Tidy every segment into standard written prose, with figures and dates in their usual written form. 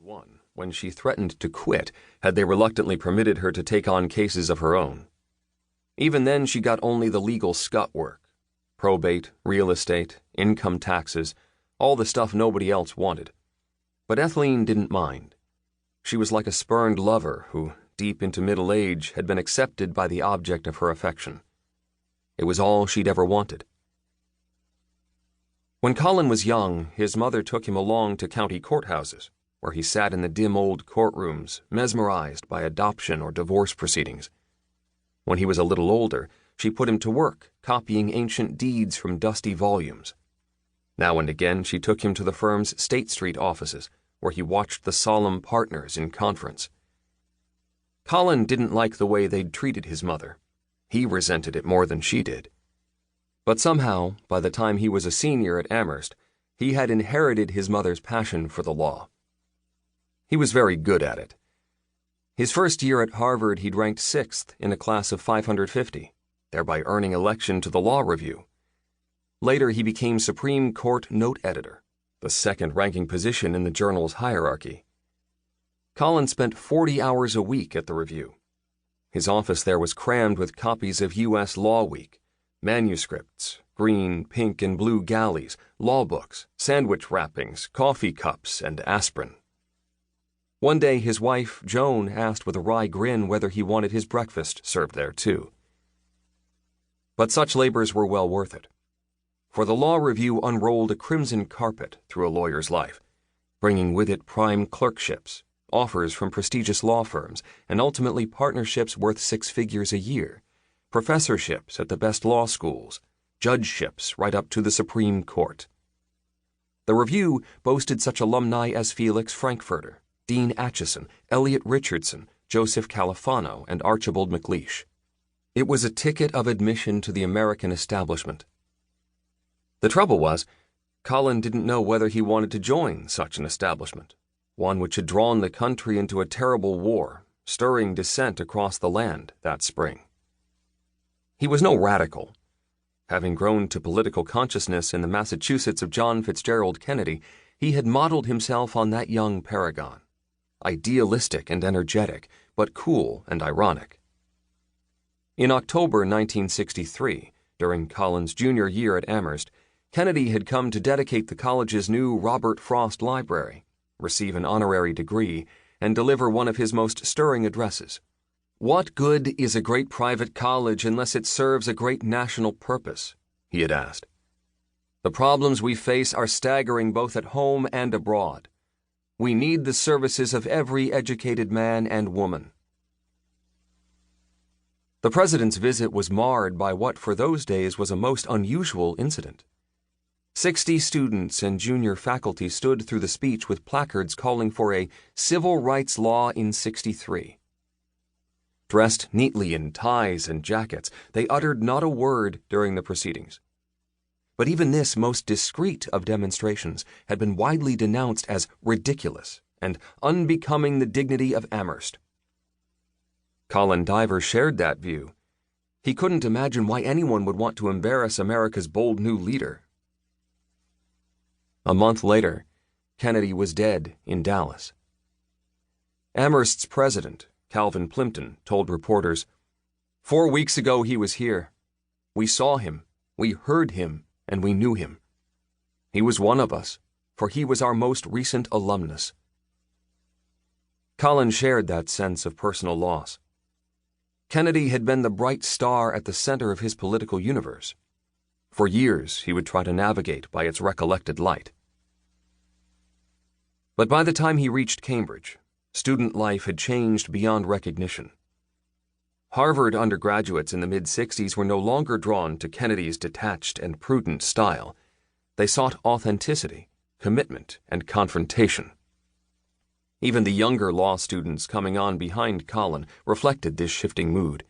one when she threatened to quit had they reluctantly permitted her to take on cases of her own. Even then, she got only the legal scut work: probate, real estate, income taxes, all the stuff nobody else wanted. But Etheline didn't mind. She was like a spurned lover who, deep into middle age, had been accepted by the object of her affection. It was all she'd ever wanted. When Colin was young, his mother took him along to county courthouses, where he sat in the dim old courtrooms, mesmerized by adoption or divorce proceedings. When he was a little older, she put him to work, copying ancient deeds from dusty volumes. Now and again, she took him to the firm's State Street offices, where he watched the solemn partners in conference. Colin didn't like the way they'd treated his mother. He resented it more than she did. But somehow, by the time he was a senior at Amherst, he had inherited his mother's passion for the law. He was very good at it. His first year at Harvard, he'd ranked 6th in a class of 550, thereby earning election to the Law Review. Later, he became Supreme Court Note Editor, the second-ranking position in the journal's hierarchy. Colin spent 40 hours a week at the Review. His office there was crammed with copies of U.S. Law Week, manuscripts, green, pink, and blue galleys, law books, sandwich wrappings, coffee cups, and aspirin. One day, his wife, Joan, asked with a wry grin whether he wanted his breakfast served there, too. But such labors were well worth it. For the Law Review unrolled a crimson carpet through a lawyer's life, bringing with it prime clerkships, offers from prestigious law firms, and ultimately partnerships worth 6 figures a year, professorships at the best law schools, judgeships right up to the Supreme Court. The Review boasted such alumni as Felix Frankfurter, Dean Acheson, Elliot Richardson, Joseph Califano, and Archibald MacLeish. It was a ticket of admission to the American establishment. The trouble was, Colin didn't know whether he wanted to join such an establishment, one which had drawn the country into a terrible war, stirring dissent across the land that spring. He was no radical. Having grown to political consciousness in the Massachusetts of John Fitzgerald Kennedy, he had modeled himself on that young paragon. Idealistic and energetic, but cool and ironic. In October 1963, during Colin's junior year at Amherst, Kennedy had come to dedicate the college's new Robert Frost Library, receive an honorary degree, and deliver one of his most stirring addresses. "What good is a great private college unless it serves a great national purpose?" he had asked. "The problems we face are staggering both at home and abroad. We need the services of every educated man and woman." The president's visit was marred by what for those days was a most unusual incident. 60 students and junior faculty stood through the speech with placards calling for a civil rights law in '63. Dressed neatly in ties and jackets, they uttered not a word during the proceedings. But even this most discreet of demonstrations had been widely denounced as ridiculous and unbecoming the dignity of Amherst. Colin Diver shared that view. He couldn't imagine why anyone would want to embarrass America's bold new leader. A month later, Kennedy was dead in Dallas. Amherst's president, Calvin Plimpton, told reporters, "4 weeks ago he was here. We saw him, we heard him, and we knew him. He was one of us, for he was our most recent alumnus." Colin shared that sense of personal loss. Kennedy had been the bright star at the center of his political universe. For years, he would try to navigate by its recollected light. But by the time he reached Cambridge, student life had changed beyond recognition. Harvard undergraduates in the mid-'60s were no longer drawn to Kennedy's detached and prudent style. They sought authenticity, commitment, and confrontation. Even the younger law students coming on behind Colin reflected this shifting mood.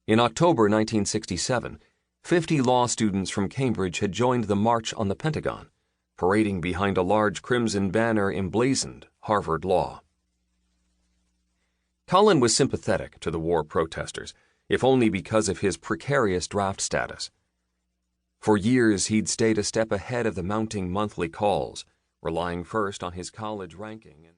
In October 1967, 50 law students from Cambridge had joined the March on the Pentagon, parading behind a large crimson banner emblazoned Harvard Law. Colin was sympathetic to the war protesters, if only because of his precarious draft status. For years, he'd stayed a step ahead of the mounting monthly calls, relying first on his college ranking and